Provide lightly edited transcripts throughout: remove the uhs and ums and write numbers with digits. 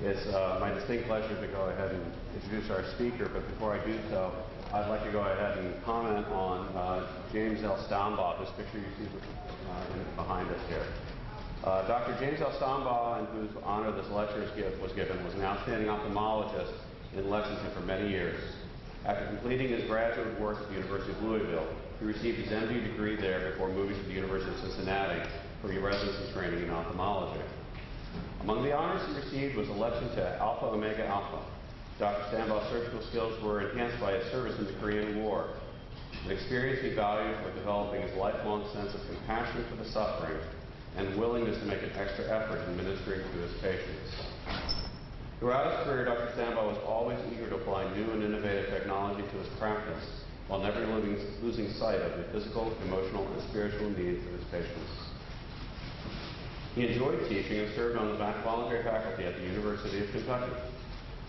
It's my distinct pleasure to go ahead and introduce our speaker, but before I do so, I'd like to go ahead and comment on James L. Staumbaugh, this picture you see behind us here. Dr. James L. Staumbaugh, in whose honor this lecture was given, was an outstanding ophthalmologist in Lexington for many years. After completing his graduate work at the University of Louisville, he received his MD degree there before moving to the University of Cincinnati for residency training in ophthalmology. Among the honors he received was election to Alpha Omega Alpha. Dr. Stambaugh's surgical skills were enhanced by his service in the Korean War, an experience he valued for developing his lifelong sense of compassion for the suffering and willingness to make an extra effort in ministering to his patients. Throughout his career, Dr. Stambaugh was always eager to apply new and innovative technology to his practice, while never losing sight of the physical, emotional, and spiritual needs of his patients. He enjoyed teaching and served on the voluntary faculty at the University of Kentucky.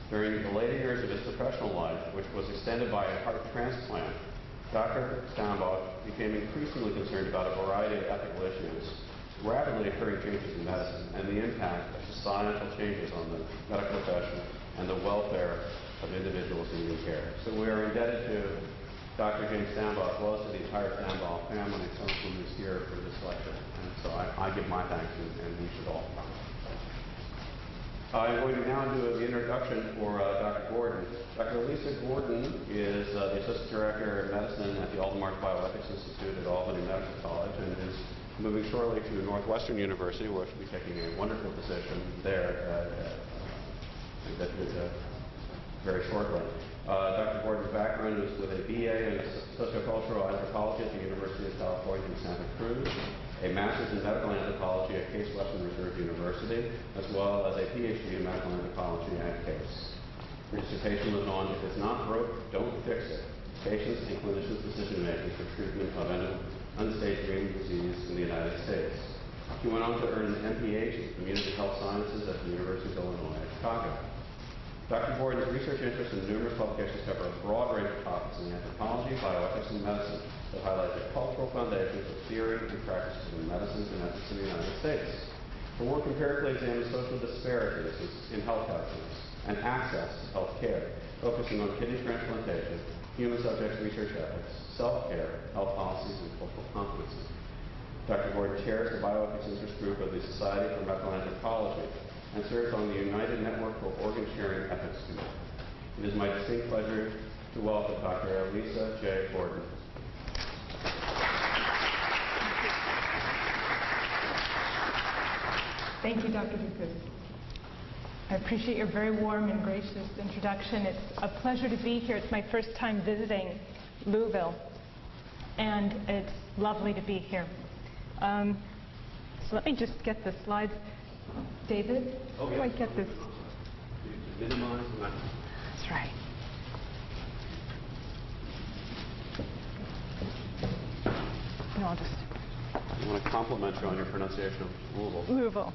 During the later years of his professional life, which was extended by a heart transplant, Dr. Stambaugh became increasingly concerned about a variety of ethical issues, rapidly occurring changes in medicine, and the impact of societal changes on the medical profession and the welfare of individuals needing care. So we are indebted to Dr. James Stambaugh, as well as to the entire Stambaugh family, some of whom is here for this lecture. And so I give my thanks, and we should all. I'm going to now do the introduction for Dr. Gordon. Dr. Lisa Gordon is the Assistant Director of Medicine at the Aldermark Bioethics Institute at Albany Medical College, and is moving shortly to Northwestern University, where she'll be taking a wonderful position there very shortly. Dr. Gordon's background is with a BA in Sociocultural Anthropology at the University of California in Santa Cruz, a Master's in Medical Anthropology at Case Western Reserve University, as well as a PhD in Medical Anthropology at Case. Her dissertation was on "If it's not broke, don't fix it: Patients and Clinicians' Decision-Making for Treatment of End-Stage Renal Disease in the United States." She went on to earn an MPH in Community Health Sciences at the University of Illinois at Chicago. Dr. Gordon's research interests and numerous publications cover a broad range of topics in anthropology, bioethics, and medicine that highlight the cultural foundations of theory and practice in medicine and ethics in the United States. Her work empirically examines social disparities in health outcomes and access to health care, focusing on kidney transplantation, human subjects research ethics, self-care, health policies, and cultural competency. Dr. Gordon chairs the Bioethics Interest Group of the Society for Medical Anthropology and serves on the United Network for Organ Sharing Ethics Committee. It is my distinct pleasure to welcome Dr. Lisa J. Gordon. Thank you, Dr. Dukas. I appreciate your very warm and gracious introduction. It's a pleasure to be here. It's my first time visiting Louisville, and it's lovely to be here. So let me just get the slides. David, how do I get this? Minimize. That's right. No, I'll just... I want to compliment you on your pronunciation of Louisville. Louisville.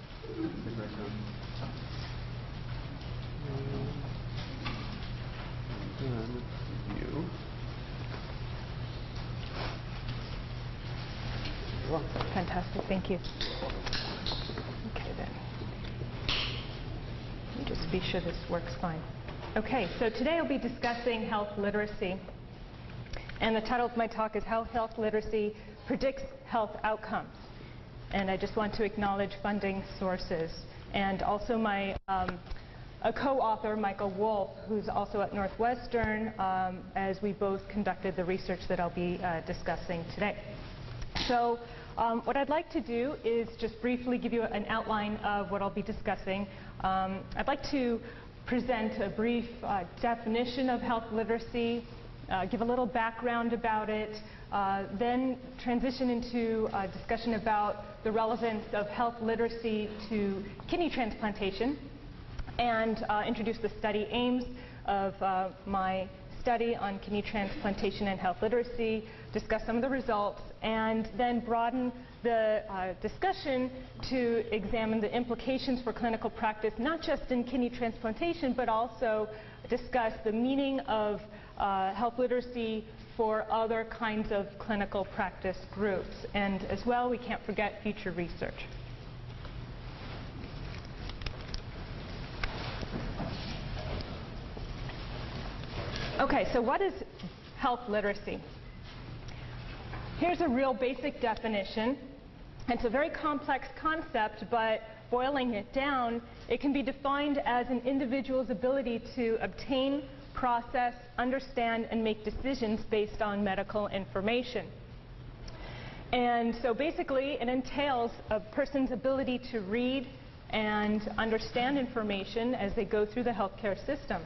You. Fantastic, thank you. Okay then. Let me just be sure this works fine. Okay, so today I'll be discussing health literacy. And the title of my talk is How Health Literacy Predicts Health Outcomes. And I just want to acknowledge funding sources. And also my a co-author, Michael Wolf, who's also at Northwestern, as we both conducted the research that I'll be discussing today. So what I'd like to do is just briefly give you an outline of what I'll be discussing. I'd like to present a brief definition of health literacy, give a little background about it, then transition into a discussion about the relevance of health literacy to kidney transplantation, and introduce the study aims of my study on kidney transplantation and health literacy, discuss some of the results, and then broaden the discussion to examine the implications for clinical practice, not just in kidney transplantation, but also discuss the meaning of health literacy for other kinds of clinical practice groups. And as well, we can't forget future research. Okay, so what is health literacy? Here's a real basic definition. It's a very complex concept, but boiling it down, it can be defined as an individual's ability to obtain, process, understand, and make decisions based on medical information. And so basically, it entails a person's ability to read and understand information as they go through the healthcare system.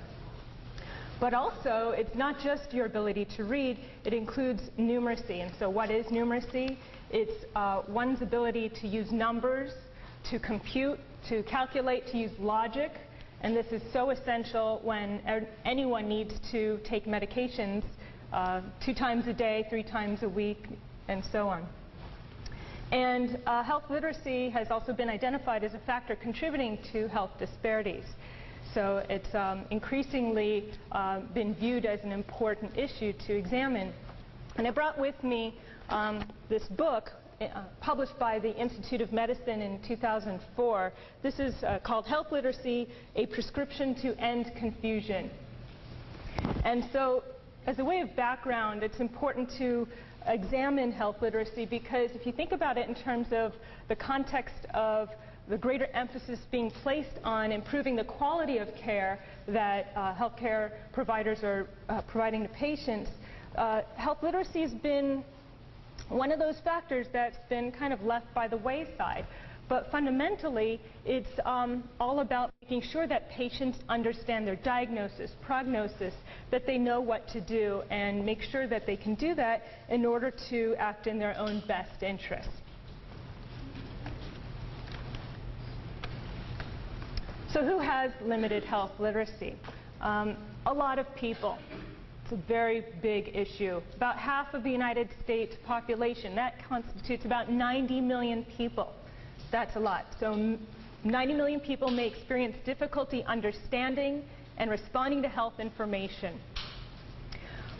But also, it's not just your ability to read, it includes numeracy. And so what is numeracy? It's one's ability to use numbers, to compute, to calculate, to use logic. And this is so essential when anyone needs to take medications 2 times a day, 3 times a week, and so on. And health literacy has also been identified as a factor contributing to health disparities. So it's increasingly been viewed as an important issue to examine. And I brought with me this book published by the Institute of Medicine in 2004. This is called Health Literacy, A Prescription to End Confusion. And so as a way of background, it's important to examine health literacy because if you think about it in terms of the context of the greater emphasis being placed on improving the quality of care that healthcare providers are providing to patients, health literacy has been one of those factors that's been kind of left by the wayside. But fundamentally, it's all about making sure that patients understand their diagnosis, prognosis, that they know what to do, and make sure that they can do that in order to act in their own best interests. So who has limited health literacy? A lot of people. It's a very big issue. About half of the United States population. That constitutes about 90 million people. That's a lot. So 90 million people may experience difficulty understanding and responding to health information.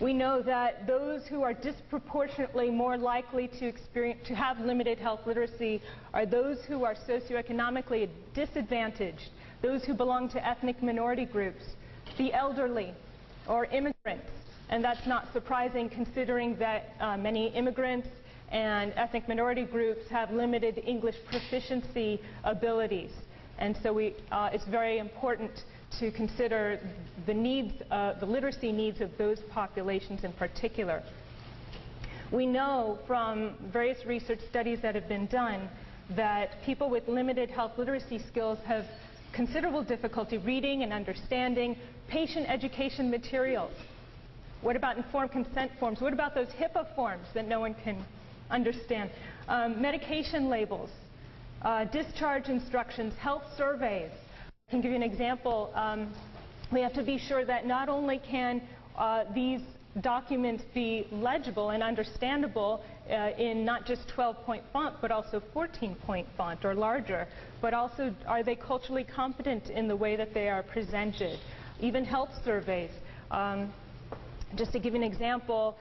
We know that those who are disproportionately more likely to have limited health literacy are those who are socioeconomically disadvantaged, those who belong to ethnic minority groups, the elderly, or immigrants. And that's not surprising considering that many immigrants and ethnic minority groups have limited English proficiency abilities. And so it's very important to consider the needs, the literacy needs of those populations in particular. We know from various research studies that have been done that people with limited health literacy skills have considerable difficulty reading and understanding patient education materials. What about informed consent forms? What about those HIPAA forms that no one can understand? Medication labels, discharge instructions, health surveys. I can give you an example. We have to be sure that not only can these documents be legible and understandable in not just 12-point font, but also 14-point font or larger, but also are they culturally competent in the way that they are presented? Even health surveys. Just to give you an example,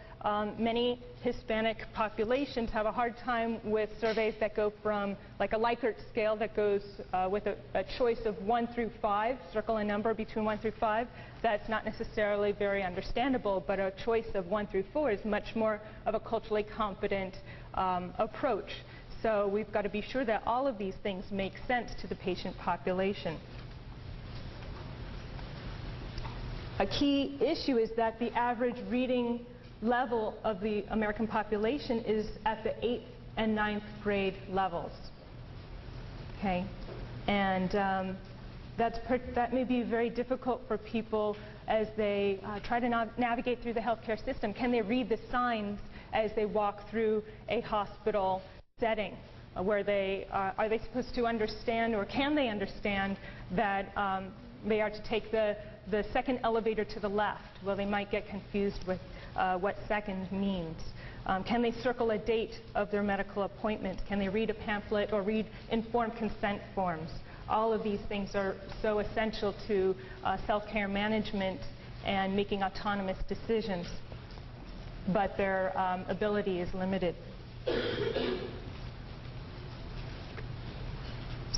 many Hispanic populations have a hard time with surveys that go from like a Likert scale that goes with a choice of 1 through 5, circle a number between 1 through 5. That's not necessarily very understandable, but a choice of 1 through 4 is much more of a culturally competent approach. So we've got to be sure that all of these things make sense to the patient population. A key issue is that the average reading level of the American population is at the 8th and 9th grade levels. Okay, and that may be very difficult for people as they try to navigate through the healthcare system. Can they read the signs as they walk through a hospital setting? Where are they supposed to understand, or can they understand that they are to take the second elevator to the left? Well, they might get confused with what second means. Can they circle a date of their medical appointment? Can they read a pamphlet or read informed consent forms? All of these things are so essential to self-care management and making autonomous decisions, but their ability is limited.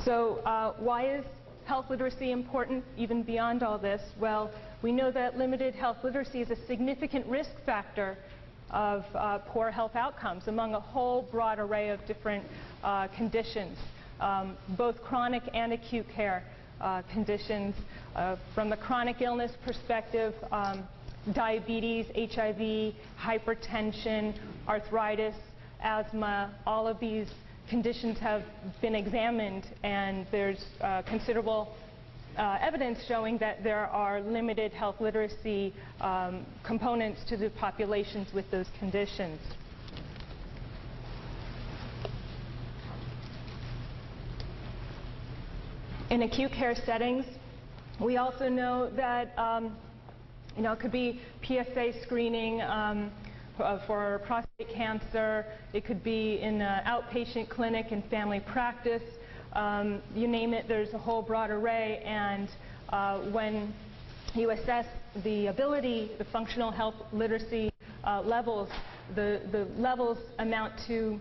So why is health literacy important even beyond all this? Well, we know that limited health literacy is a significant risk factor of poor health outcomes among a whole broad array of different conditions, both chronic and acute care conditions. From the chronic illness perspective, diabetes, HIV, hypertension, arthritis, asthma, all of these conditions have been examined, and there's considerable evidence showing that there are limited health literacy components to the populations with those conditions. In acute care settings, we also know that it could be PSA screening for prostate cancer. It could be in an outpatient clinic and family practice. You name it, there's a whole broad array. And when you assess the ability, the functional health literacy levels, the levels amount to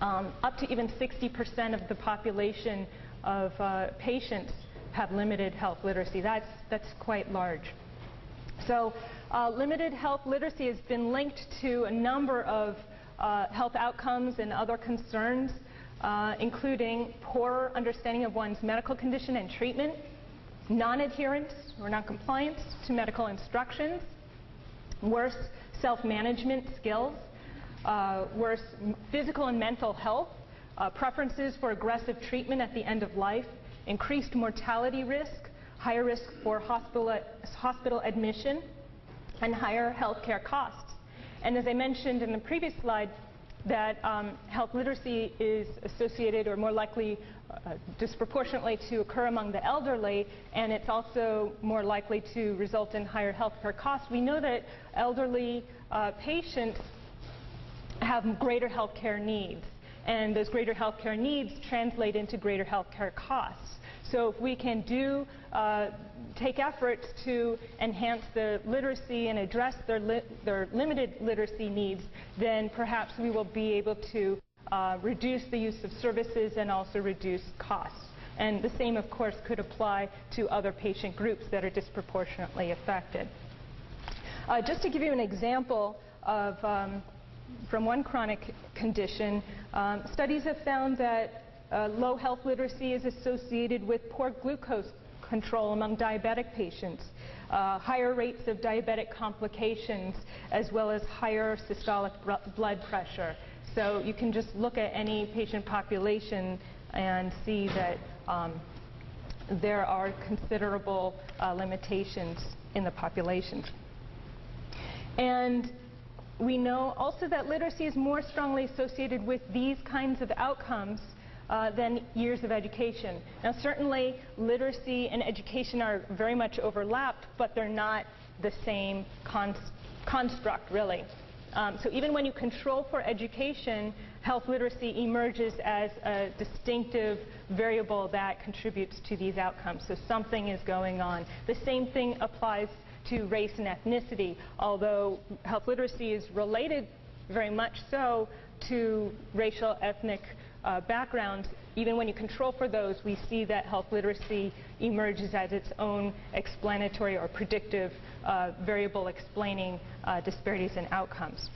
up to even 60% of the population of patients have limited health literacy. That's quite large. So limited health literacy has been linked to a number of health outcomes and other concerns, including poor understanding of one's medical condition and treatment, non-adherence or non-compliance to medical instructions, worse self-management skills, worse physical and mental health, preferences for aggressive treatment at the end of life, increased mortality risk, higher risk for hospital admission, and higher health care costs. And as I mentioned in the previous slide, that health literacy is associated or more likely disproportionately to occur among the elderly, and it's also more likely to result in higher health care costs. We know that elderly patients have greater health care needs, and those greater health care needs translate into greater health care costs. So if we can take efforts to enhance the literacy and address their limited literacy needs, then perhaps we will be able to reduce the use of services and also reduce costs. And the same, of course, could apply to other patient groups that are disproportionately affected. Just to give you an example of from one chronic condition, studies have found that low health literacy is associated with poor glucose control among diabetic patients, higher rates of diabetic complications, as well as higher systolic blood pressure. So you can just look at any patient population and see that there are considerable limitations in the populations. And we know also that literacy is more strongly associated with these kinds of outcomes than years of education. Now certainly literacy and education are very much overlapped, but they're not the same construct really. So even when you control for education, health literacy emerges as a distinctive variable that contributes to these outcomes. So something is going on. The same thing applies to race and ethnicity, although health literacy is related very much so to racial, ethnic backgrounds. Even when you control for those, we see that health literacy emerges as its own explanatory or predictive variable explaining disparities in outcomes.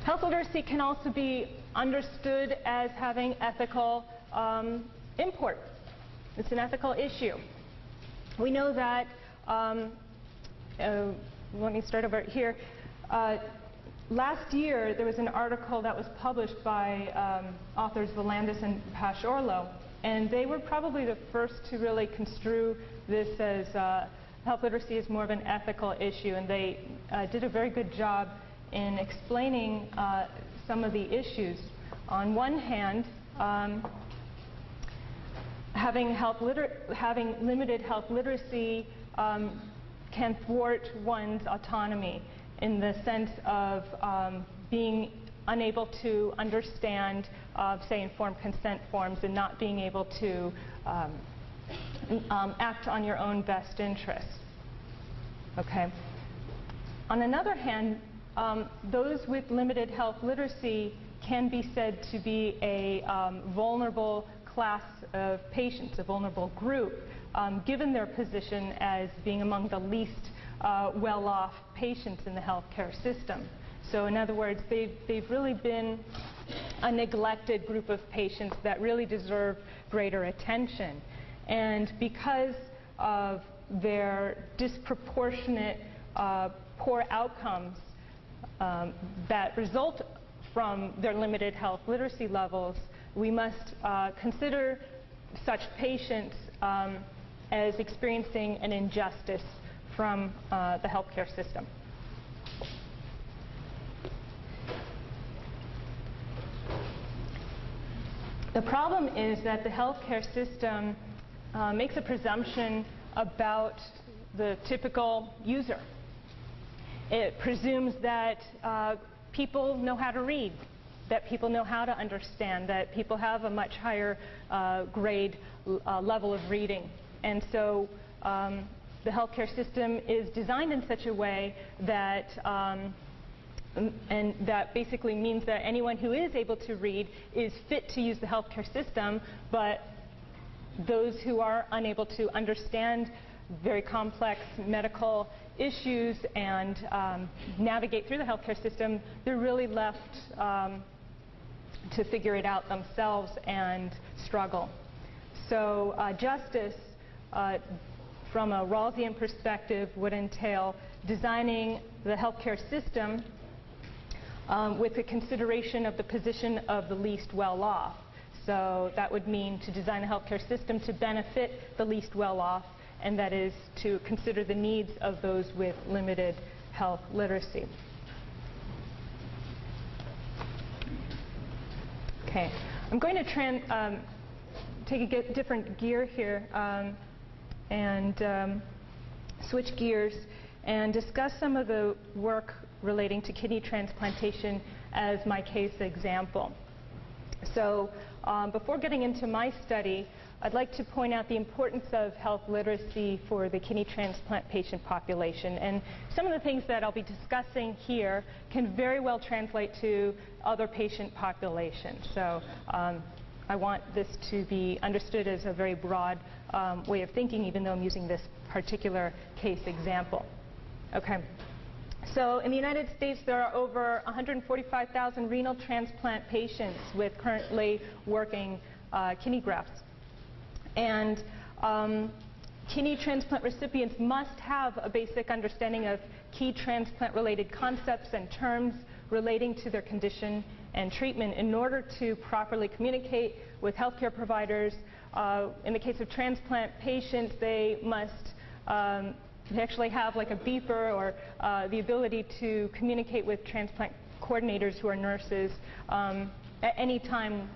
Health literacy can also be understood as having ethical import. It's an ethical issue. We know that, let me start over here. Last year, there was an article that was published by authors Volandis and Paciorlo, and they were probably the first to really construe this as health literacy as more of an ethical issue, and they did a very good job in explaining some of the issues. On one hand, having limited health literacy can thwart one's autonomy in the sense of being unable to understand, say, informed consent forms and not being able to act on your own best interests. Okay. On another hand, those with limited health literacy can be said to be a vulnerable class of patients, a vulnerable group, given their position as being among the least well-off patients in the healthcare system. So in other words, they've really been a neglected group of patients that really deserve greater attention. And because of their disproportionate poor outcomes that result from their limited health literacy levels, we must consider such patients as experiencing an injustice from the healthcare system. The problem is that the healthcare system makes a presumption about the typical user. It presumes that people know how to read, that people know how to understand, that people have a much higher grade level of reading. And so the healthcare system is designed in such a way that and that basically means that anyone who is able to read is fit to use the healthcare system, but those who are unable to understand very complex medical issues and navigate through the healthcare system, they're really left to figure it out themselves and struggle. So justice, from a Rawlsian perspective, would entail designing the healthcare system with the consideration of the position of the least well-off. So that would mean to design the healthcare system to benefit the least well-off, and that is to consider the needs of those with limited health literacy. Okay, I'm going to take a different gear here and switch gears and discuss some of the work relating to kidney transplantation as my case example. So before getting into my study, I'd like to point out the importance of health literacy for the kidney transplant patient population. And some of the things that I'll be discussing here can very well translate to other patient populations. So I want this to be understood as a very broad way of thinking, even though I'm using this particular case example. Okay. So in the United States, there are over 145,000 renal transplant patients with currently working kidney grafts. And kidney transplant recipients must have a basic understanding of key transplant-related concepts and terms relating to their condition and treatment in order to properly communicate with healthcare providers. In the case of transplant patients, they must they actually have like a beeper or the ability to communicate with transplant coordinators who are nurses at any time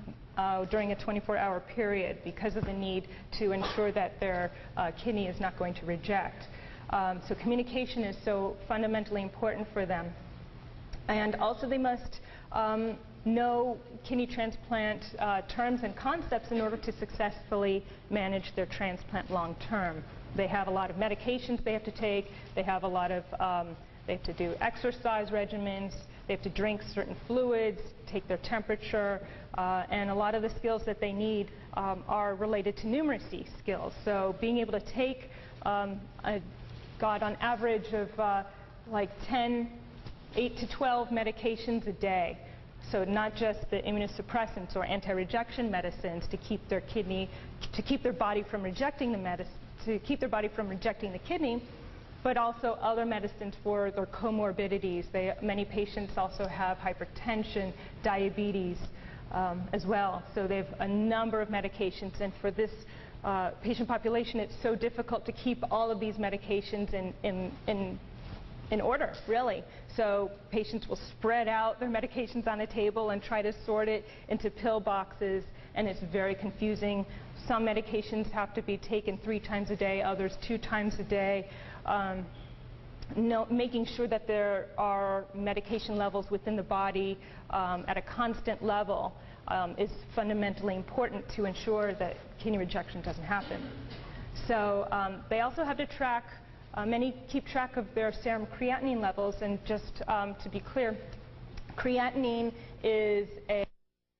during a 24-hour period because of the need to ensure that their kidney is not going to reject. So communication is so fundamentally important for them. And also they must know kidney transplant terms and concepts in order to successfully manage their transplant long term. They have a lot of medications they have to take. They have a lot of, they have to do exercise regimens. They have to drink certain fluids, take their temperature, and a lot of the skills that they need are related to numeracy skills. So being able to take, on average of like 8 to 12 medications a day. So not just the immunosuppressants or anti-rejection medicines to keep their kidney, to keep their body from rejecting the medicine, to keep their body from rejecting the kidney, but also other medicines for their comorbidities. Many patients also have hypertension, diabetes as well. So they have a number of medications, and for this patient population, it's so difficult to keep all of these medications in order, really. So patients will spread out their medications on a table and try to sort it into pill boxes, and it's very confusing. Some medications have to be taken 3 times a day, others 2 times a day. Making sure that there are medication levels within the body at a constant level is fundamentally important to ensure that kidney rejection doesn't happen. So they also have to track, many keep track of their serum creatinine levels, and just to be clear, Creatinine is a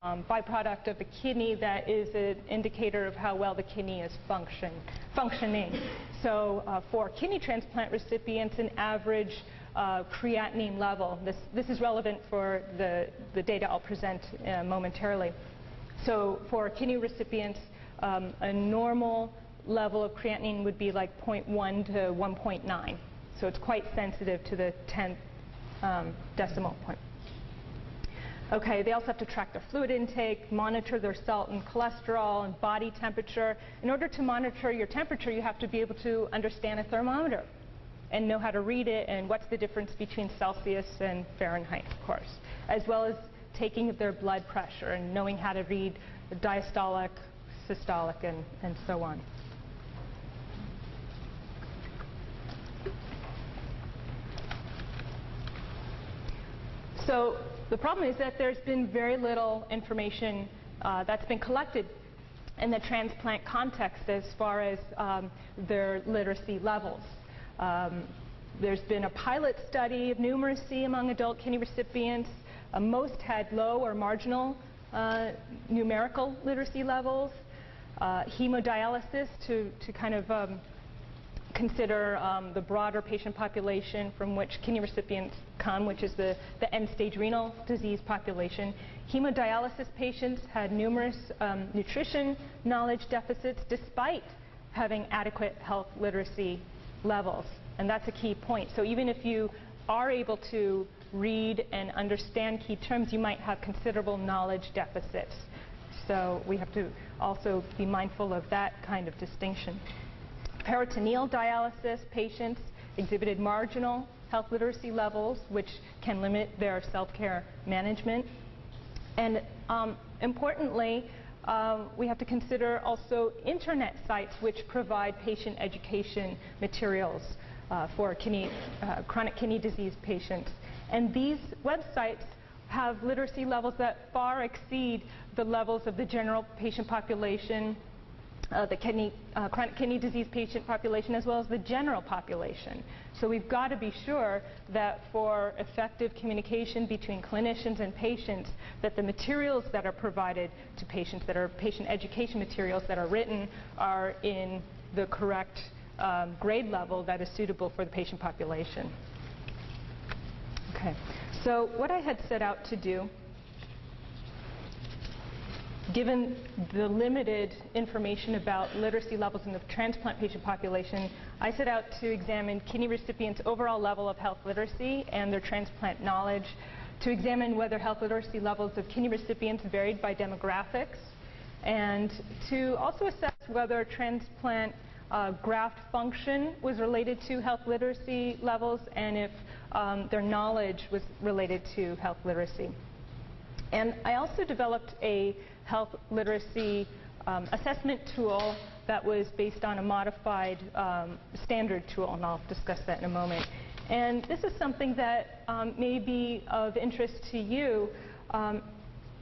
byproduct of the kidney that is an indicator of how well the kidney is functioning. So for kidney transplant recipients, an average creatinine level, this is relevant for the data I'll present momentarily. So for kidney recipients, a normal level of creatinine would be like 0.1 to 1.9. So it's quite sensitive to the 10th decimal point. Okay, they also have to track their fluid intake, monitor their salt and cholesterol and body temperature. In order to monitor your temperature, you have to be able to understand a thermometer and know how to read it and what's the difference between Celsius and Fahrenheit, of course, as well as taking their blood pressure and knowing how to read the diastolic, systolic, and so on. So the problem is that there's been very little information that's been collected in the transplant context as far as their literacy levels. There's been a pilot study of numeracy among adult kidney recipients. Most had low or marginal numerical literacy levels. Hemodialysis to kind of consider the broader patient population from which kidney recipients come, which is the end-stage renal disease population. Hemodialysis patients had numerous nutrition knowledge deficits despite having adequate health literacy levels. And that's a key point. So even if you are able to read and understand key terms, you might have considerable knowledge deficits. So we have to also be mindful of that kind of distinction. Peritoneal dialysis patients exhibited marginal health literacy levels, which can limit their self-care management. And importantly, we have to consider also internet sites which provide patient education materials for chronic kidney disease patients. And these websites have literacy levels that far exceed the levels of the general patient population, the chronic kidney disease patient population, as well as the general population. So we've got to be sure that for effective communication between clinicians and patients, that the materials that are provided to patients, that are patient education materials that are written, are in the correct grade level that is suitable for the patient population. Okay, so what I had set out to do, given the limited information about literacy levels in the transplant patient population, I set out to examine kidney recipients' overall level of health literacy and their transplant knowledge, to examine whether health literacy levels of kidney recipients varied by demographics, and to also assess whether transplant graft function was related to health literacy levels and if their knowledge was related to health literacy. And I also developed a health literacy assessment tool that was based on a modified standard tool, and I'll discuss that in a moment. And this is something that may be of interest to you.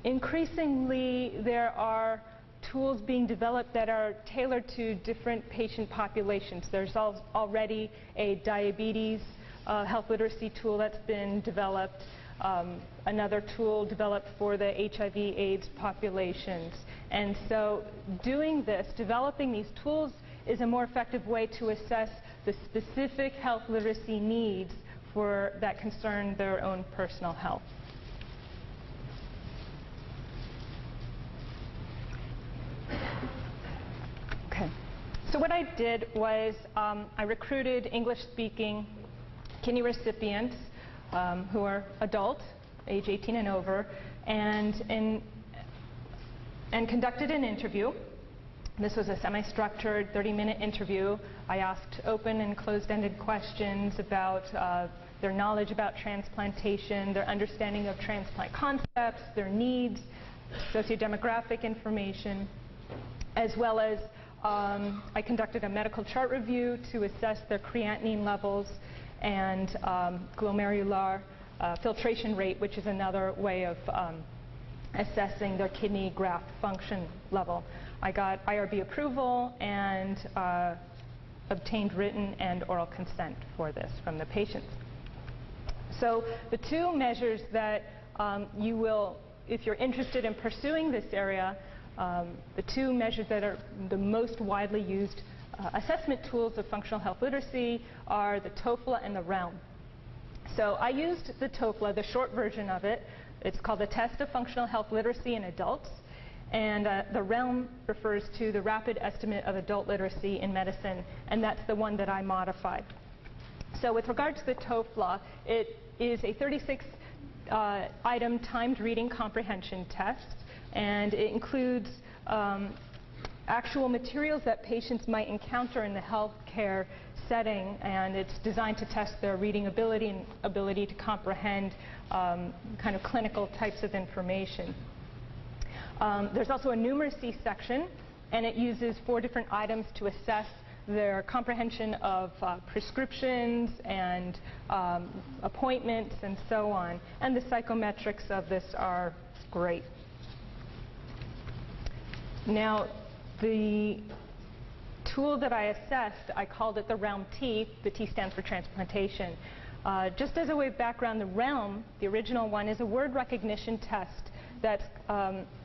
Increasingly, there are tools being developed that are tailored to different patient populations. There's already a diabetes health literacy tool that's been developed. Another tool developed for the HIV/AIDS populations. And so doing this, developing these tools, is a more effective way to assess the specific health literacy needs that concern their own personal health. Okay. So what I did was I recruited English-speaking kidney recipients who are adult, age 18 and over, and conducted an interview. This was a semi-structured 30-minute interview. I asked open and closed-ended questions about their knowledge about transplantation, their understanding of transplant concepts, their needs, sociodemographic information, as well as I conducted a medical chart review to assess their creatinine levels and glomerular filtration rate, which is another way of assessing their kidney graft function level. I got IRB approval and obtained written and oral consent for this from the patients. So the two measures that you will, if you're interested in pursuing this area, the two measures that are the most widely used assessment tools of functional health literacy are the TOEFL and the RELM. So I used the TOEFL, the short version of it. It's called the Test of Functional Health Literacy in Adults. And the RELM refers to the Rapid Estimate of Adult Literacy in Medicine, and that's the one that I modified. So with regard to the TOEFL, it is a 36-item timed reading comprehension test, and it includes actual materials that patients might encounter in the healthcare setting, and it's designed to test their reading ability and ability to comprehend kind of clinical types of information. There's also a numeracy section, and it uses 4 different items to assess their comprehension of prescriptions and appointments and so on. And the psychometrics of this are great. Now, the tool that I assessed, I called it the RELM-T. The T stands for transplantation. Just as a way of background, the RELM, the original one, is a word recognition test that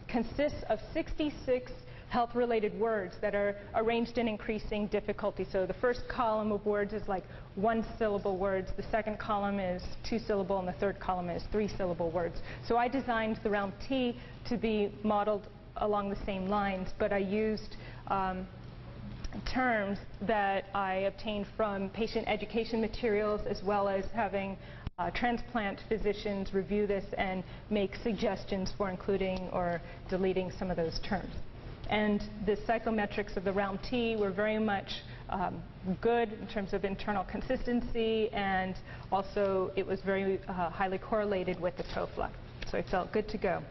consists of 66 health-related words that are arranged in increasing difficulty. So the first column of words is like 1-syllable words, the second column is 2-syllable, and the third column is 3-syllable words. So I designed the RELM-T to be modeled along the same lines, but I used terms that I obtained from patient education materials, as well as having transplant physicians review this and make suggestions for including or deleting some of those terms. And the psychometrics of the RELM-T were very much good in terms of internal consistency, and also it was very highly correlated with the TOEFL. So I felt good to go.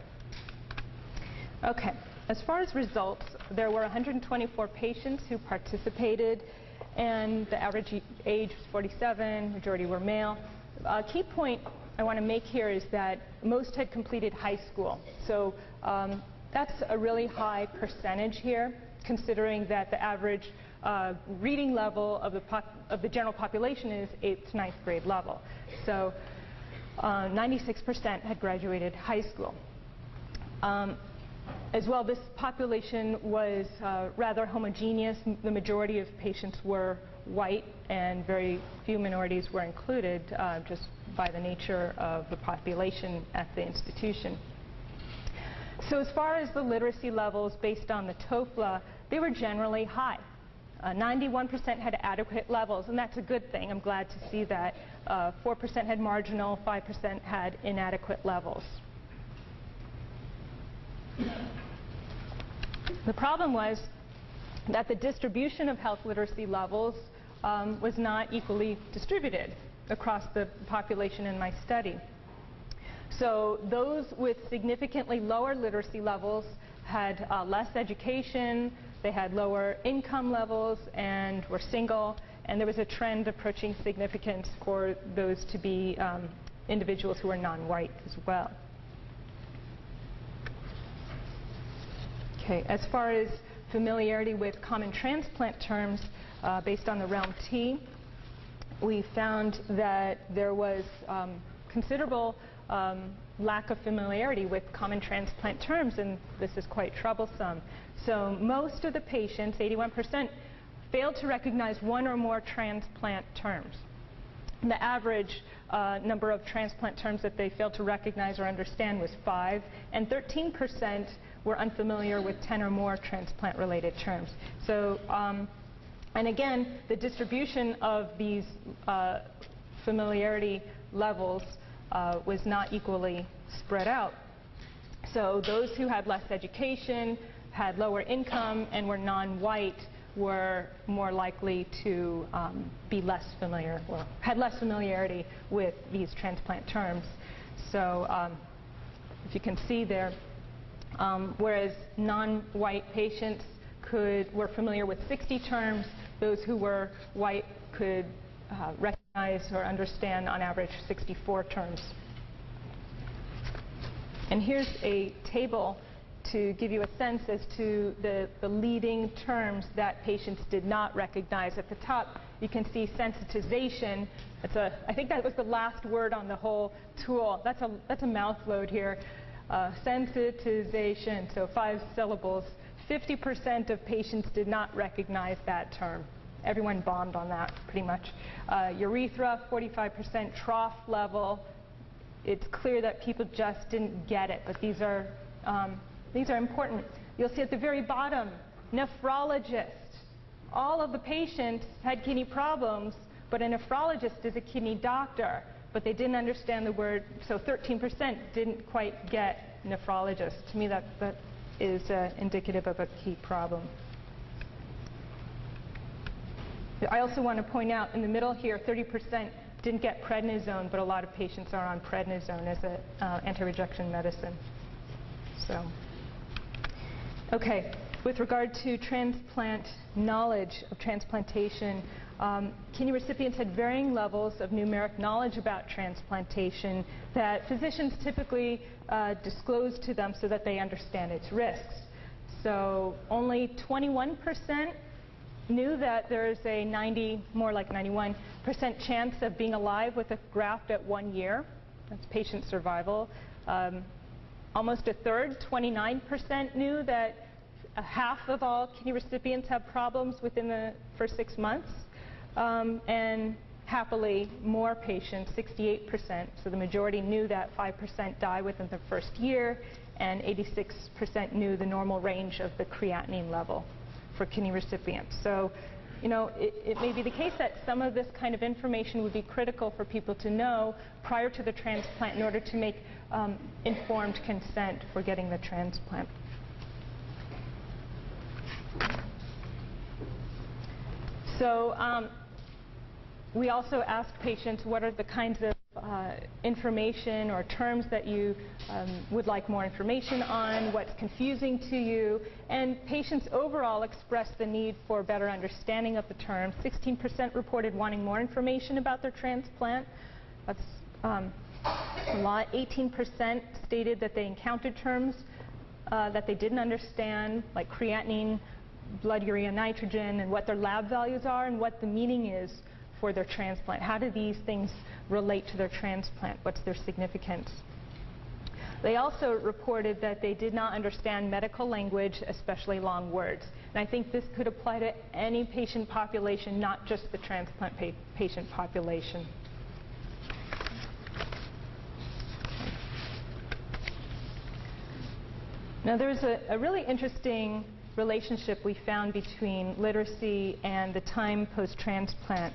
Okay, as far as results, there were 124 patients who participated, and the average age was 47, majority were male. A key point I want to make here is that most had completed high school. So that's a really high percentage here, considering that the average reading level of the general population is 8th to 9th grade level. So 96% had graduated high school. As well, this population was rather homogeneous. The majority of patients were white, and very few minorities were included just by the nature of the population at the institution. So as far as the literacy levels based on the TOEFL, they were generally high. 91% had adequate levels, and that's a good thing. I'm glad to see that. 4% had marginal, 5% had inadequate levels. The problem was that the distribution of health literacy levels was not equally distributed across the population in my study. So those with significantly lower literacy levels had less education, they had lower income levels, and were single, and there was a trend approaching significance for those to be individuals who are non-white as well. Okay, as far as familiarity with common transplant terms based on the RELM-T, we found that there was considerable lack of familiarity with common transplant terms, and this is quite troublesome. So most of the patients, 81%, failed to recognize one or more transplant terms. The average number of transplant terms that they failed to recognize or understand was 5, and 13% were unfamiliar with 10 or more transplant-related terms. So, and again, the distribution of these familiarity levels was not equally spread out. So those who had less education, had lower income, and were non-white were more likely to be less familiar, or had less familiarity with these transplant terms. So if you can see there, whereas non-white patients were familiar with 60 terms, those who were white could recognize or understand on average 64 terms. And here's a table to give you a sense as to the leading terms that patients did not recognize. At the top, you can see sensitization. I think that was the last word on the whole tool. That's a mouth load here. Sensitization, so 5 syllables. 50% of patients did not recognize that term. Everyone bombed on that, pretty much. Urethra, 45%. Trough level. It's clear that people just didn't get it, but these are important. You'll see at the very bottom, nephrologist. All of the patients had kidney problems, but a nephrologist is a kidney doctor, but they didn't understand the word, so 13% didn't quite get nephrologist. To me, that is indicative of a key problem. I also want to point out in the middle here, 30% didn't get prednisone, but a lot of patients are on prednisone as an anti-rejection medicine. So, okay, with regard to transplant knowledge of transplantation, kidney recipients had varying levels of numeric knowledge about transplantation that physicians typically disclose to them so that they understand its risks. So only 21% knew that there's a more like 91% chance of being alive with a graft at 1 year. That's patient survival. Almost a third, 29%, knew that half of all kidney recipients have problems within the first 6 months. And happily, more patients, 68%, so the majority knew that 5% die within the first year, and 86% knew the normal range of the creatinine level for kidney recipients. So, you know, it may be the case that some of this kind of information would be critical for people to know prior to the transplant in order to make informed consent for getting the transplant. So we also ask patients what are the kinds of information or terms that you would like more information on, what's confusing to you, and patients overall express the need for better understanding of the terms. 16% reported wanting more information about their transplant. That's a lot. 18% stated that they encountered terms that they didn't understand, like creatinine, blood urea nitrogen, and what their lab values are and what the meaning is for their transplant. How do these things relate to their transplant? What's their significance? They also reported that they did not understand medical language, especially long words. And I think this could apply to any patient population, not just the transplant patient population. Now, there's a really interesting relationship we found between literacy and the time post-transplant.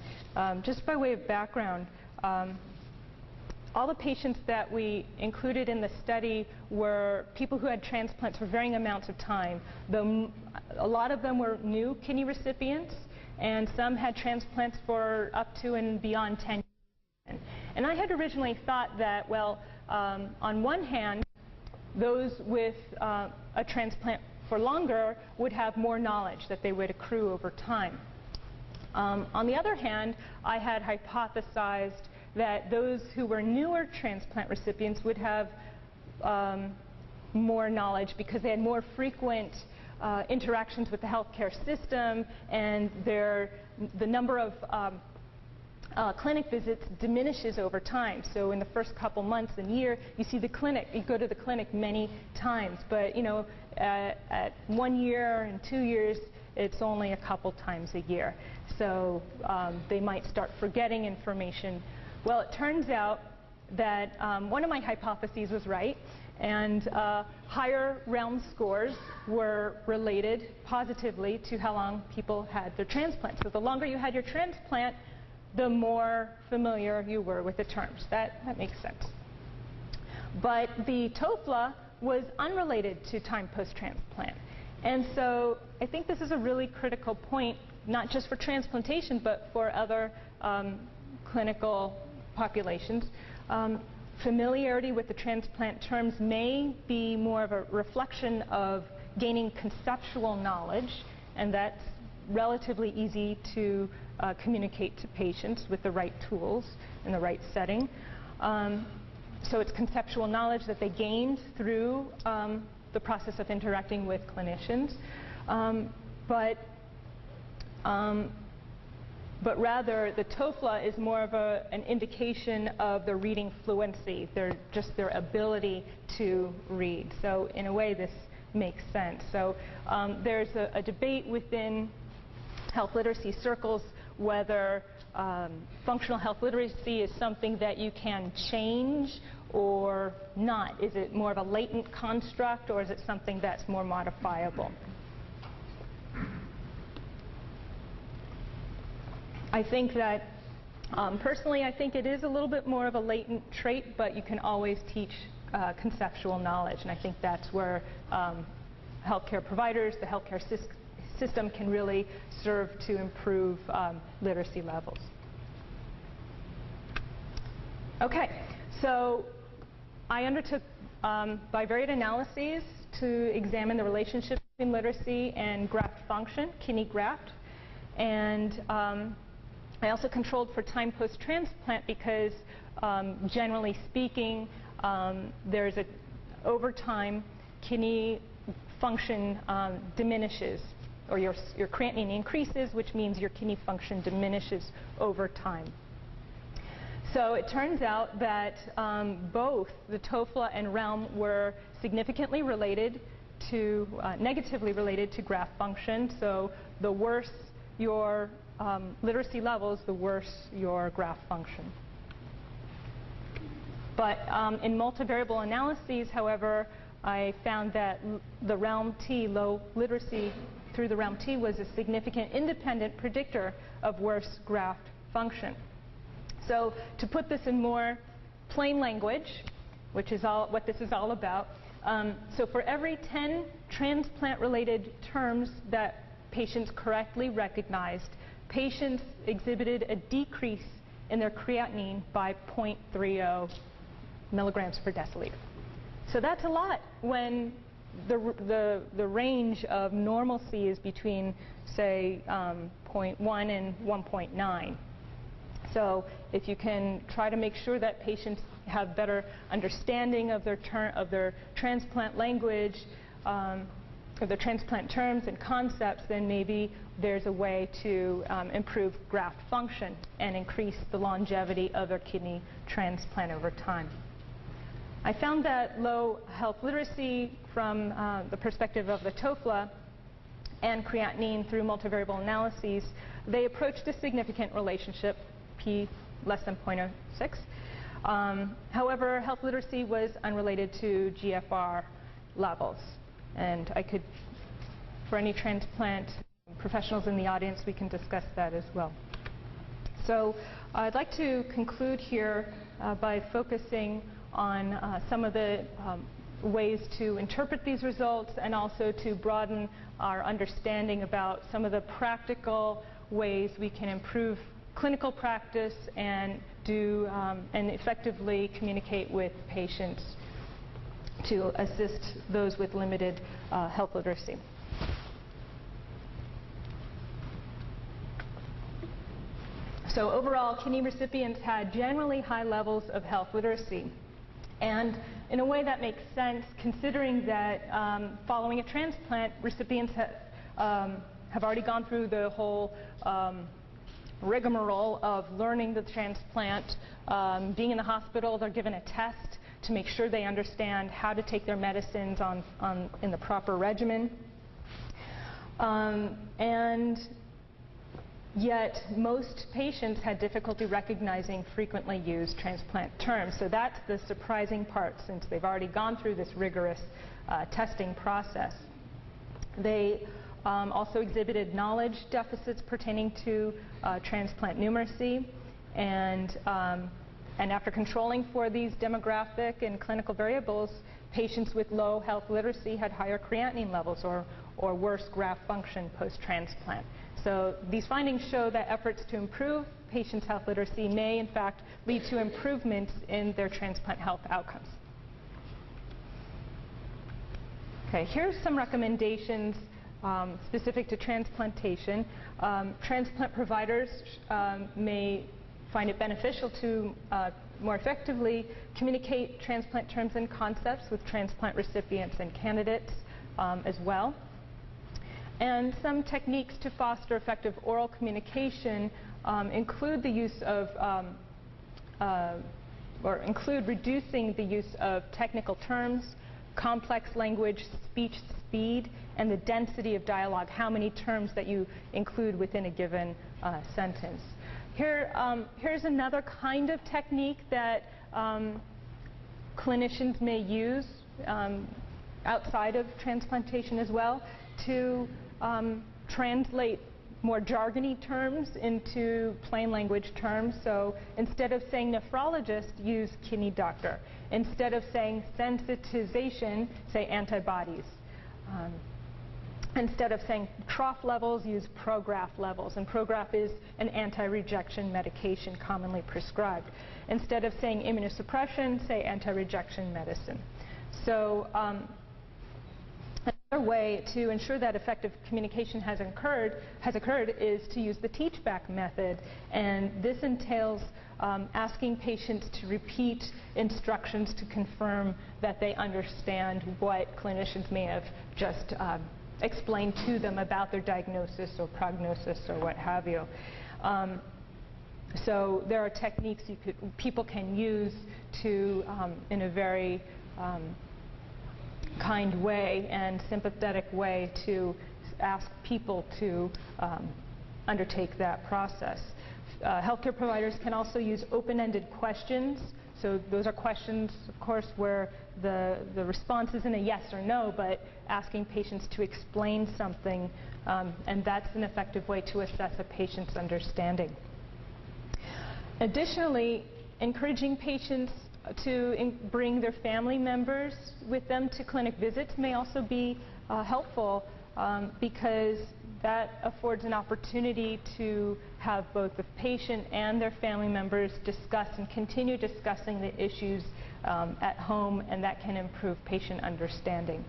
Just by way of background, all the patients that we included in the study were people who had transplants for varying amounts of time. Though a lot of them were new kidney recipients, and some had transplants for up to and beyond 10 years. And I had originally thought that, well, on one hand, those with a transplant for longer would have more knowledge that they would accrue over time. On the other hand, I had hypothesized that those who were newer transplant recipients would have more knowledge because they had more frequent interactions with the healthcare system, and the number of clinic visits diminishes over time. So in the first couple months and year, you see the clinic, you go to the clinic many times, but you know, at 1 year and 2 years, it's only a couple times a year. So they might start forgetting information. Well, it turns out that one of my hypotheses was right, and higher realm scores were related positively to how long people had their transplant. So the longer you had your transplant, the more familiar you were with the terms. That makes sense. But the TOFLA was unrelated to time post-transplant. And so I think this is a really critical point, not just for transplantation, but for other clinical populations. Familiarity with the transplant terms may be more of a reflection of gaining conceptual knowledge, and that's relatively easy to communicate to patients with the right tools in the right setting. So it's conceptual knowledge that they gained through the process of interacting with clinicians, but rather the TOEFL is more of an indication of the reading fluency, just their ability to read. So in a way, this makes sense. So there's a debate within health literacy circles whether functional health literacy is something that you can change or not. Is it more of a latent construct, or is it something that's more modifiable? I think that, personally, I think it is a little bit more of a latent trait, but you can always teach conceptual knowledge, and I think that's where healthcare providers, the healthcare system can really serve to improve literacy levels. Okay, so I undertook bivariate analyses to examine the relationship between literacy and graft function, kidney graft, and I also controlled for time post-transplant because, generally speaking, over time, kidney function diminishes, or your creatinine increases, which means your kidney function diminishes over time. So it turns out that both the TOEFL and REALM were significantly related to, negatively related to graft function. So the worse your literacy levels, the worse your graft function. But in multivariable analyses, however, I found that the REALM-T, low literacy through the REALM-T, was a significant independent predictor of worse graft function. So to put this in more plain language, which is what this is all about, so for every 10 transplant-related terms that patients correctly recognized, patients exhibited a decrease in their creatinine by 0.30 milligrams per deciliter. So that's a lot when the range of normalcy is between, say, 0.1 and 1.9. So if you can try to make sure that patients have better understanding of their transplant language, of the transplant terms and concepts, then maybe there's a way to improve graft function and increase the longevity of their kidney transplant over time. I found that low health literacy from the perspective of the TOEFL and creatinine through multivariable analyses, they approached a significant relationship, p less than 0.06. However, health literacy was unrelated to GFR levels. And I could, for any transplant professionals in the audience, we can discuss that as well. So I'd like to conclude here by focusing on some of the ways to interpret these results and also to broaden our understanding about some of the practical ways we can improve clinical practice and and effectively communicate with patients to assist those with limited health literacy. So overall, kidney recipients had generally high levels of health literacy. And in a way that makes sense, considering that following a transplant, recipients have already gone through the whole rigmarole of learning the transplant, being in the hospital. They're given a test to make sure they understand how to take their medicines in the proper regimen. And yet most patients had difficulty recognizing frequently used transplant terms. So that's the surprising part, since they've already gone through this rigorous testing process. They also exhibited knowledge deficits pertaining to transplant numeracy, and after controlling for these demographic and clinical variables, patients with low health literacy had higher creatinine levels or worse graft function post-transplant. So these findings show that efforts to improve patients' health literacy may, in fact, lead to improvements in their transplant health outcomes. Okay, here's some recommendations specific to transplantation. Transplant providers may find it beneficial to more effectively communicate transplant terms and concepts with transplant recipients and candidates as well. And some techniques to foster effective oral communication include the use of, or include reducing the use of technical terms, complex language, speech speed, and the density of dialogue, how many terms that you include within a given sentence. Here's another kind of technique that clinicians may use outside of transplantation as well to translate more jargony terms into plain language terms. So instead of saying nephrologist, use kidney doctor. Instead of saying sensitization, say antibodies. Instead of saying trough levels, use Prograf levels. And Prograf is an anti-rejection medication commonly prescribed. Instead of saying immunosuppression, say anti-rejection medicine. So another way to ensure that effective communication has occurred is to use the teach-back method. And this entails asking patients to repeat instructions to confirm that they understand what clinicians may have just explained to them about their diagnosis or prognosis or what have you. So there are techniques people can use to, in a very kind way and sympathetic way, to ask people to undertake that process. Healthcare providers can also use open-ended questions. So those are questions, of course, where the response isn't a yes or no, but asking patients to explain something, and that's an effective way to assess a patient's understanding. Additionally, encouraging patients to bring their family members with them to clinic visits may also be helpful because that affords an opportunity to have both the patient and their family members discuss and continue discussing the issues at home, and that can improve patient understanding.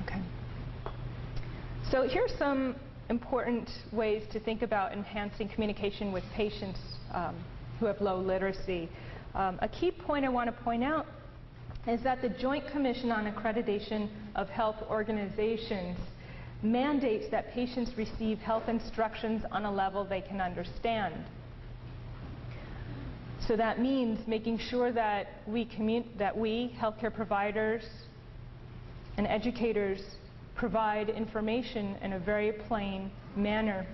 Okay. So here's some important ways to think about enhancing communication with patients who have low literacy. A key point I want to point out is that the Joint Commission on Accreditation of Health Organizations mandates that patients receive health instructions on a level they can understand. So that means making sure that we healthcare providers and educators, provide information in a very plain manner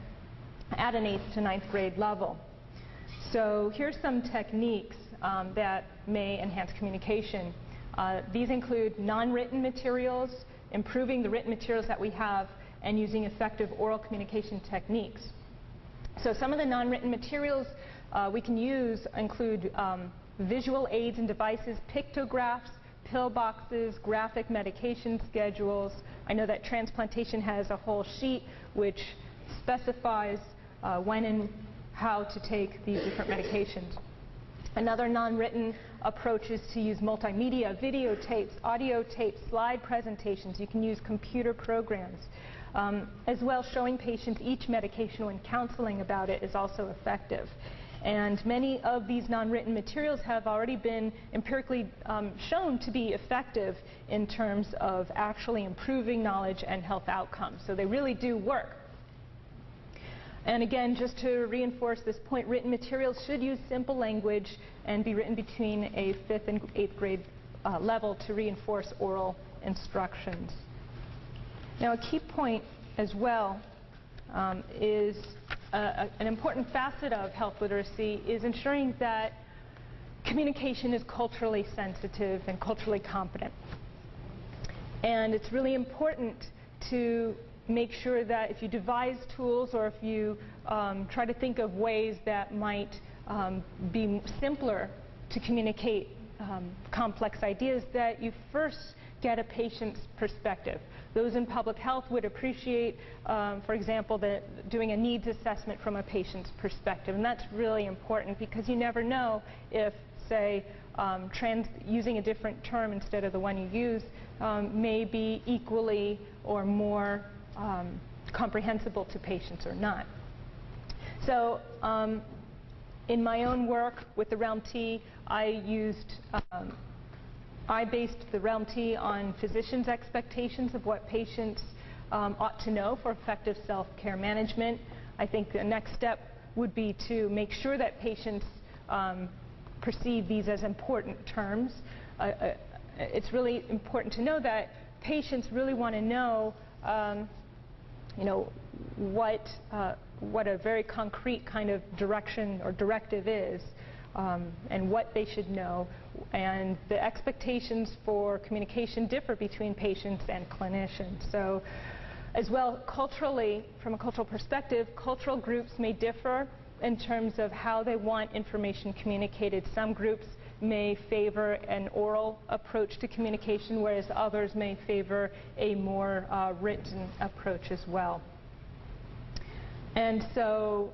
at an 8th to 9th grade level. So here's some techniques that may enhance communication. These include non-written materials, improving the written materials that we have, and using effective oral communication techniques. So some of the non-written materials we can use include visual aids and devices, pictographs, pill boxes, graphic medication schedules. I know that transplantation has a whole sheet which specifies when and how to take these different medications. Another non-written approach is to use multimedia, videotapes, audio tapes, slide presentations. You can use computer programs. As well, showing patients each medication when counseling about it is also effective. And many of these non-written materials have already been empirically shown to be effective in terms of actually improving knowledge and health outcomes. So they really do work. And again, just to reinforce this point, written materials should use simple language and be written between a 5th and 8th grade level to reinforce oral instructions. Now, a key point as well is an important facet of health literacy is ensuring that communication is culturally sensitive and culturally competent. And it's really important to make sure that if you devise tools or if you try to think of ways that might be simpler to communicate complex ideas, that you first get a patient's perspective. Those in public health would appreciate, for example, doing a needs assessment from a patient's perspective. And that's really important because you never know if, say, using a different term instead of the one you use may be equally or more comprehensible to patients or not. So in my own work with the REALM-T, I based the REALM-T on physicians' expectations of what patients ought to know for effective self-care management. I think the next step would be to make sure that patients perceive these as important terms. It's really important to know that patients really want to know, what a very concrete kind of direction or directive is, and what they should know. And the expectations for communication differ between patients and clinicians. So, as well, culturally, from a cultural perspective, cultural groups may differ in terms of how they want information communicated. Some groups may favor an oral approach to communication, whereas others may favor a more written approach as well. And so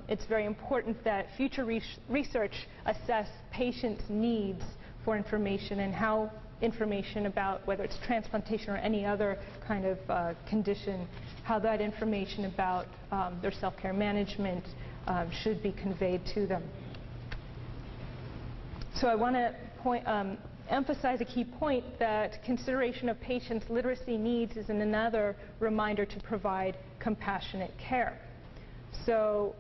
it's very important that future research assess patients' needs for information and how information about whether it's transplantation or any other kind of condition, how that information about their self-care management should be conveyed to them. So I want to emphasize a key point that consideration of patients' literacy needs is another reminder to provide compassionate care. So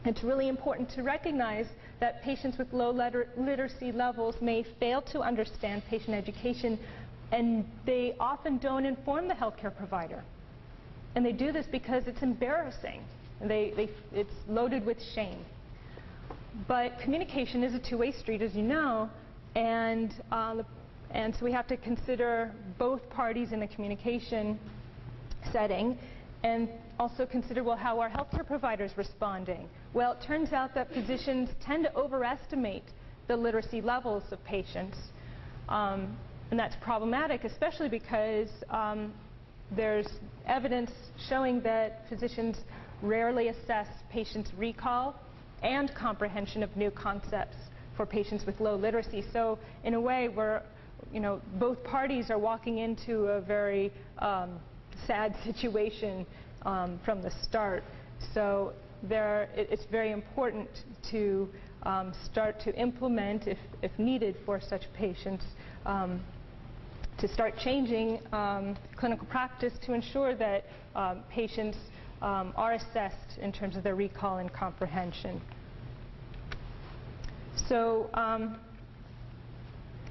it's really important to recognize that patients with low literacy levels may fail to understand patient education, and they often don't inform the healthcare provider. And they do this because it's embarrassing. It's loaded with shame. But communication is a two-way street, as you know, and so we have to consider both parties in the communication setting, and also consider, well, how are healthcare providers responding? Well, it turns out that physicians tend to overestimate the literacy levels of patients, and that's problematic, especially because there's evidence showing that physicians rarely assess patients' recall and comprehension of new concepts for patients with low literacy. So in a way, both parties are walking into a very sad situation from the start. So it's very important to start to implement, if needed for such patients, to start changing clinical practice to ensure that patients are assessed in terms of their recall and comprehension. So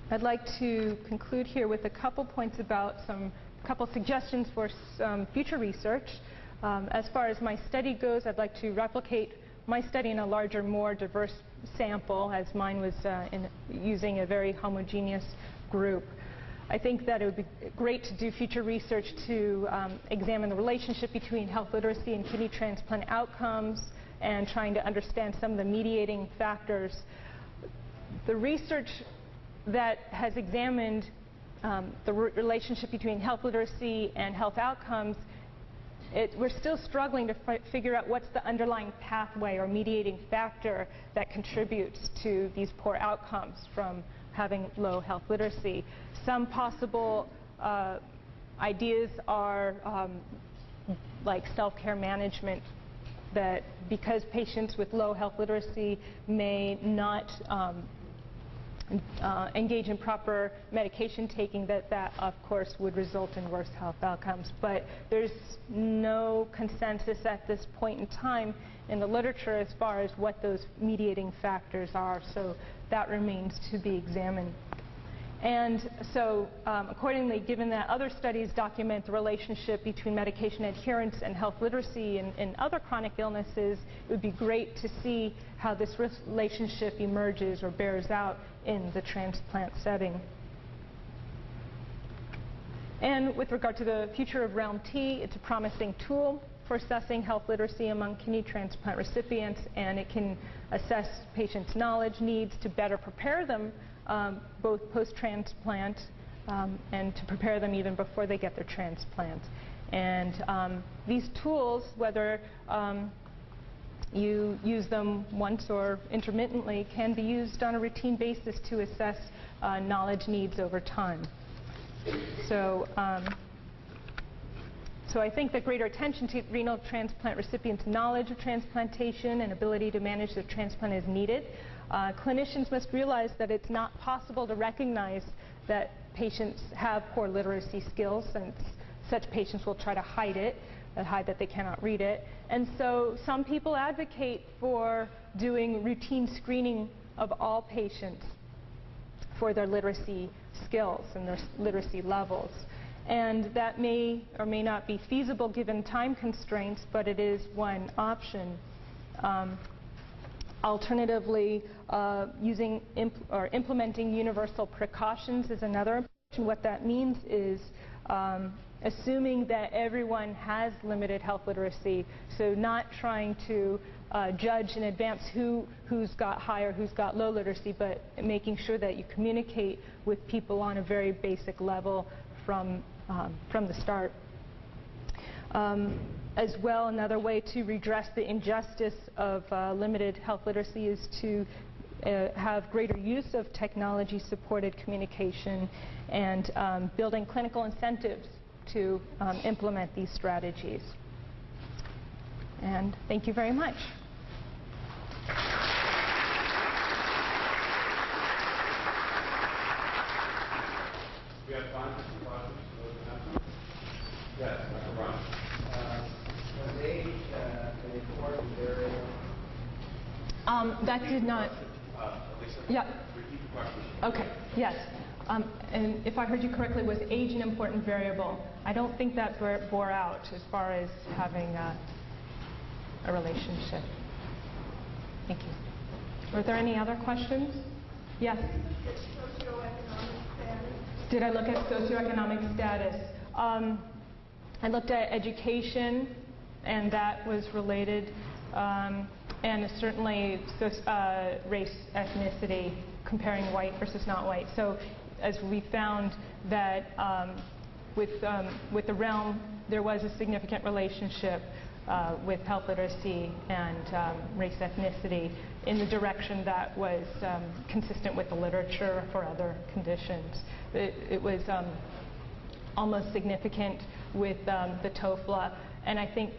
I'd like to conclude here with a couple points about couple suggestions for some future research. As far as my study goes, I'd like to replicate my study in a larger, more diverse sample, as mine was using a very homogeneous group. I think that it would be great to do future research to examine the relationship between health literacy and kidney transplant outcomes, and trying to understand some of the mediating factors. The research that has examined the relationship between health literacy and health outcomes, we're still struggling to figure out what's the underlying pathway or mediating factor that contributes to these poor outcomes from having low health literacy. Some possible ideas are like self-care management, that because patients with low health literacy may not engage in proper medication taking, that of course would result in worse health outcomes. But there's no consensus at this point in time in the literature as far as what those mediating factors are, so that remains to be examined. And so accordingly, given that other studies document the relationship between medication adherence and health literacy in other chronic illnesses, it would be great to see how this relationship emerges or bears out in the transplant setting. And with regard to the future of REALM-T, it's a promising tool for assessing health literacy among kidney transplant recipients, and it can assess patients' knowledge needs to better prepare them both post-transplant and to prepare them even before they get their transplant. And these tools, whether you use them once or intermittently, can be used on a routine basis to assess knowledge needs over time. So So I think that greater attention to renal transplant recipients' knowledge of transplantation and ability to manage their transplant is needed. Clinicians must realize that it's not possible to recognize that patients have poor literacy skills, and such patients will try to hide it, hide that they cannot read it. And so some people advocate for doing routine screening of all patients for their literacy skills and their literacy levels. And that may or may not be feasible given time constraints, but it is one option. Alternatively, implementing universal precautions is another approach. And what that means is assuming that everyone has limited health literacy, so not trying to judge in advance who's got high or who's got low literacy, but making sure that you communicate with people on a very basic level from the start. As well, another way to redress the injustice of limited health literacy is to have greater use of technology-supported communication and building clinical incentives to implement these strategies. And thank you very much. We have time for some questions. Yes, Dr. Ron. Was age an important variable? That did not. Lisa, Yeah. repeat the question. Okay. Yes. And if I heard you correctly, was age an important variable? I don't think that bore out as far as having a relationship. Thank you. Were there any other questions? Yes. Did I look at socioeconomic status? I looked at education, and that was related, and certainly race, ethnicity, comparing white versus not white. So as we found that with the realm, there was a significant relationship with health literacy and race, ethnicity in the direction that was consistent with the literature for other conditions. It was almost significant with the TOEFL, and I think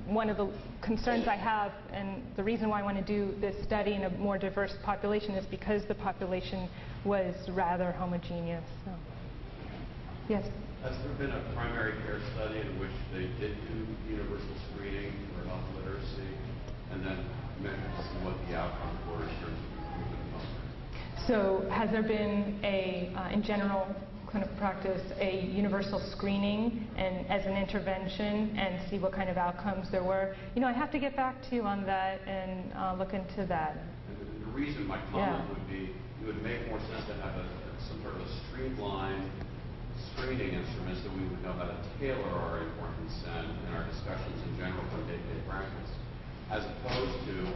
one of the concerns I have, and the reason why I want to do this study in a more diverse population, is because the population was rather homogeneous. So. Yes? Has there been a primary care study in which they did do universal screening for health literacy and then measured to see what the outcomes were in terms of improvement of health? So has there been in general clinical practice, a universal screening and as an intervention and see what kind of outcomes there were? You know, I have to get back to you on that and look into that. And the reason my comment would be, it would make more sense to have some sort of a streamlined screening instrument so we would know how to tailor our informed consent and our discussions in general for day-to-day practice, as opposed to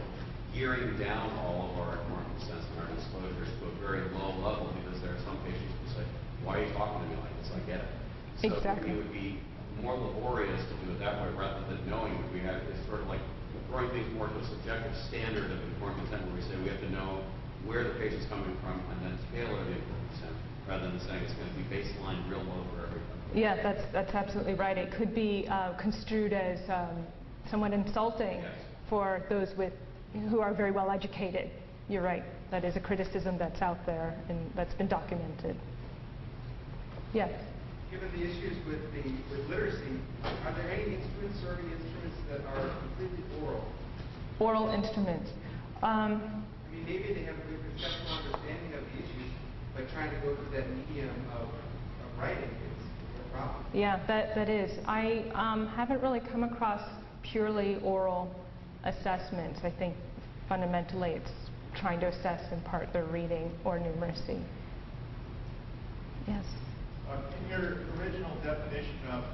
gearing down all of our informed consents and our disclosures to a very low level, because there are some patients who say, why are you talking to me like this? I get it. So exactly. it would be more laborious to do it that way rather than knowing that we have, it's sort of like throwing things more to a subjective standard of informed consent where we say we have to know where the patient's coming from and then tailor the informed consent rather than saying it's going to be baseline real low for everybody. Yeah, that's absolutely right. It could be construed as somewhat insulting for those who are very well educated. You're right. That is a criticism that's out there and that's been documented. Yes. Given the issues with literacy, are there any instruments, survey instruments that are completely oral? Oral instruments. I mean, maybe they have a good conceptual understanding of the issues, but trying to go to that medium of writing is a problem. Yeah, that is. I haven't really come across purely oral assessments. I think fundamentally it's trying to assess in part their reading or numeracy. Yes. In your original definition of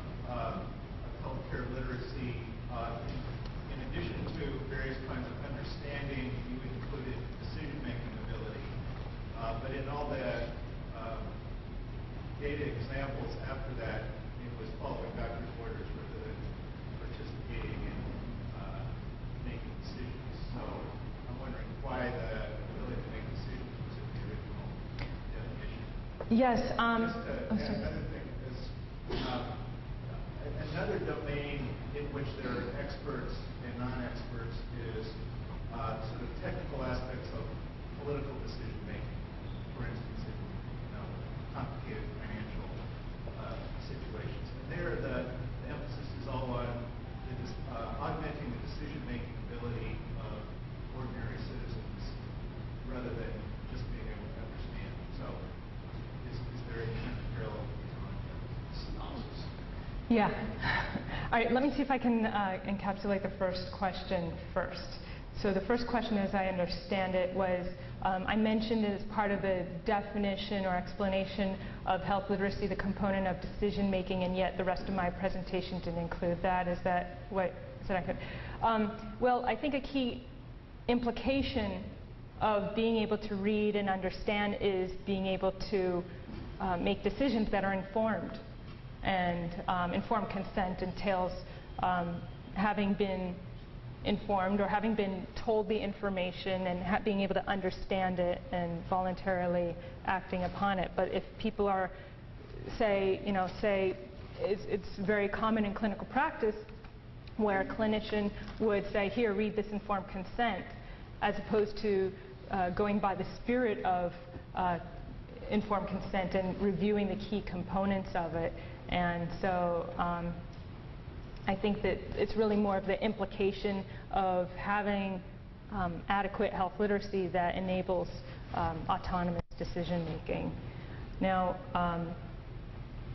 healthcare literacy, in addition to various kinds of understanding, you included decision-making ability. But in all the data examples after that, it was following doctor's orders rather than participating in making decisions. So I'm wondering why the ability to make decisions was in the original definition. Yes. Another thing is, another which there are experts and non-experts, is sort of technical aspects of political decision making. For instance, in complicated financial situations. And there, the emphasis is all on augmenting the decision-making ability of ordinary citizens rather than just being able to understand. So, is there any kind of parallel synopsis? Yeah. All right, let me see if I can encapsulate the first question first. So the first question, as I understand it, was I mentioned as part of the definition or explanation of health literacy the component of decision making, and yet the rest of my presentation didn't include that. Is that accurate? Well, I think a key implication of being able to read and understand is being able to make decisions that are informed. And informed consent entails having been informed or having been told the information and being able to understand it and voluntarily acting upon it. But if people are, it's very common in clinical practice where a clinician would say, here, read this informed consent, as opposed to going by the spirit of informed consent and reviewing the key components of it. And so I think that it's really more of the implication of having adequate health literacy that enables autonomous decision making. Now,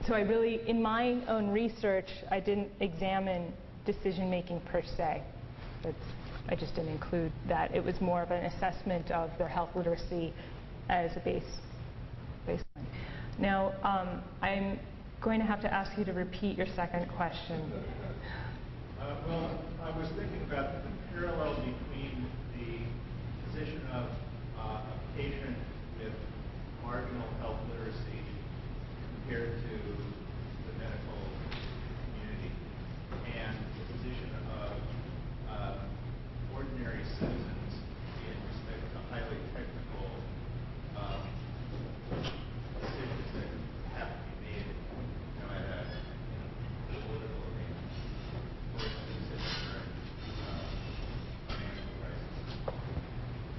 so I really, in my own research, I didn't examine decision making per se. I just didn't include that. It was more of an assessment of their health literacy as a baseline. Now, I'm going to have to ask you to repeat your second question. Well, I was thinking about the parallel between the position of a patient with marginal health literacy compared to the medical community and the position of ordinary citizens in respect to highly technical decisions that have to be made at a political arena. For instance, in the current financial crisis,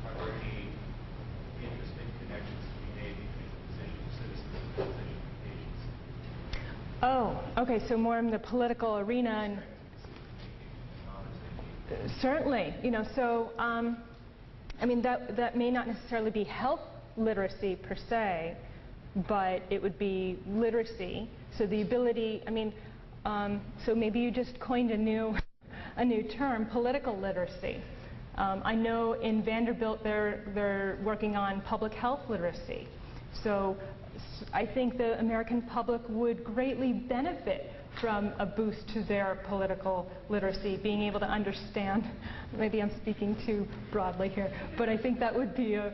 are there any interesting connections to be made between the position of citizens and the position of patients? Oh, okay, so more in the political arena. And certainly, so I mean that may not necessarily be health literacy per se, but it would be literacy. So the ability, so maybe you just coined a new term, political literacy. I know in Vanderbilt they're working on public health literacy. So I think the American public would greatly benefit from a boost to their political literacy, being able to understand. Maybe I'm speaking too broadly here, but I think that would be a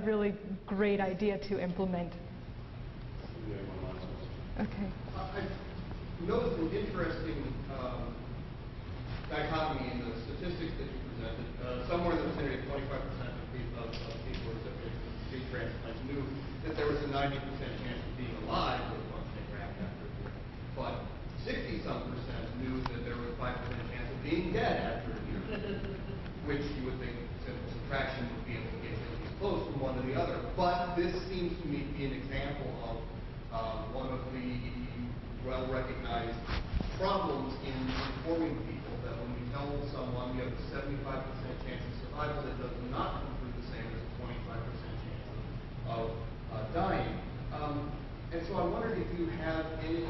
really great idea to implement. Okay. I noticed an interesting dichotomy in the statistics that you presented. Somewhere in the vicinity of 25% of people recipients of kidney transplants knew that there was a 90% chance of being alive once they graft after a year. But 60-some% knew that there was a 5% chance of being dead after a year, which you would think simple subtraction would be able to get at least close from one to the other. But this seems to me to be an example of one of the well-recognized problems in informing people, that when you tell someone you have a 75% chance of survival, that does not come through the same as a 25% chance of dying. And so I wondered if you have any,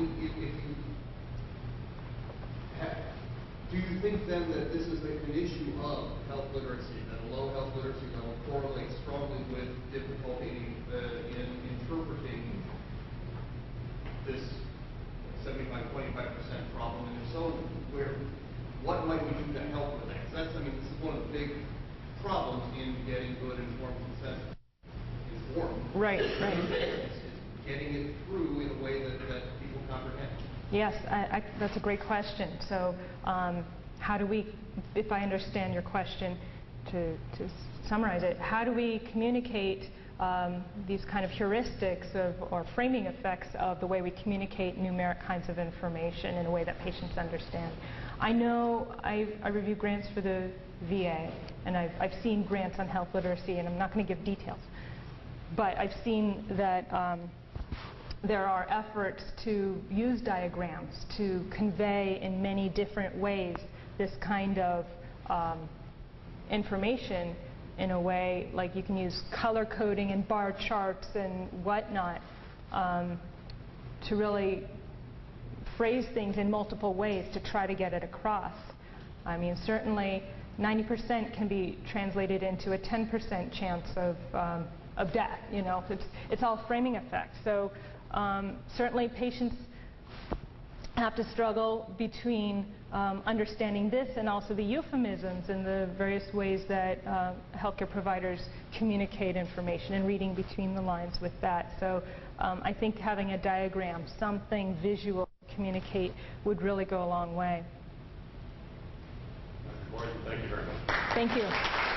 do you think then that this is an issue of health literacy, that a low health literacy level correlates strongly with difficulty in interpreting this 75-25% problem? And if so, what might we do to help with that? Because this is one of the big problems in getting good informed consent. Right. It's getting it through in a way that people comprehend. Yes, that's a great question. So how do we, if I understand your question, to summarize it, how do we communicate these kind of heuristics or framing effects of the way we communicate numeric kinds of information in a way that patients understand. I know I review grants for the VA, and I've seen grants on health literacy, and I'm not going to give details. But I've seen that there are efforts to use diagrams to convey in many different ways this kind of information in a way, like you can use color coding and bar charts and whatnot to really phrase things in multiple ways to try to get it across. I mean, certainly 90% can be translated into a 10% chance of death. You know, it's all framing effects. So certainly patients have to struggle between understanding this and also the euphemisms and the various ways that healthcare providers communicate information and reading between the lines with that. So I think having a diagram, something visual to communicate would really go a long way. Thank you very much. Thank you.